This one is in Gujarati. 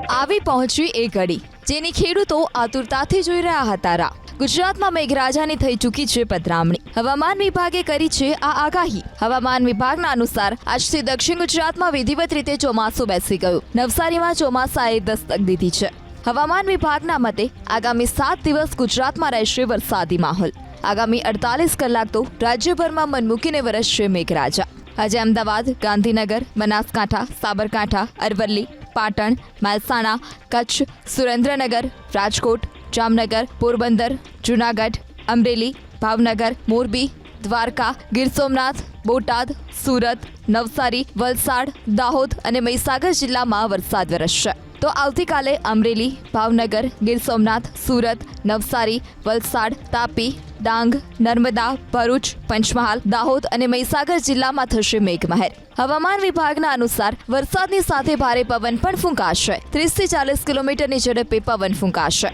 આવી પહોંચી એ ઘડી જેની ખેડૂતો આતુરતાથી જોઈ રહ્યા હતા રાહ। ગુજરાતમાં મેઘરાજાની થઈ ચૂકી છે પધરામણી। હવામાન વિભાગે કરી છે આ આગાહી। હવામાન વિભાગના અનુસાર આજથી દક્ષિણ ગુજરાતમાં વિધિવત રીતે ચોમાસું બેસી ગયું। નવસારીમાં ચોમાસાએ દસ્તક દીધી છે। હવામાન વિભાગના મતે આગામી 7 દિવસ ગુજરાતમાં રહેશે વરસાદી માહોલ। આગામી 48 કલાક તો રાજ્યભરમાં મન મૂકીને વરસશે મેઘરાજા। આજે અમદાવાદ, ગાંધીનગર, બનાસકાંઠા, સાબરકાંઠા, અરવલ્લી, પાટણ, મહેસાણા, કચ્છ, સુરેન્દ્રનગર, રાજકોટ, જામનગર, પોરબંદર, જૂનાગઢ, અમરેલી, ભાવનગર, મોરબી, દ્વારકા, ગીર સોમનાથ, બોટાદ, સુરત, નવસારી, વલસાડ, દાહોદ અને મહીસાગર જિલ્લામાં વરસાદ વરસશે। તો આવતીકાલે અમરેલી, ભાવનગર, ગીર સોમનાથ, સુરત, નવસારી, વલસાડ, તાપી, ડાંગ, નર્મદા, ભરૂચ, પંચમહાલ, દાહોદ અને મહીસાગર જિલ્લામાં થશે મેઘમહેર। હવામાન વિભાગના અનુસાર વરસાદની સાથે ભારે પવન પણ ફૂંકાશે। 30 થી 40 કિલોમીટરની ઝડપે પવન ફૂંકાશે।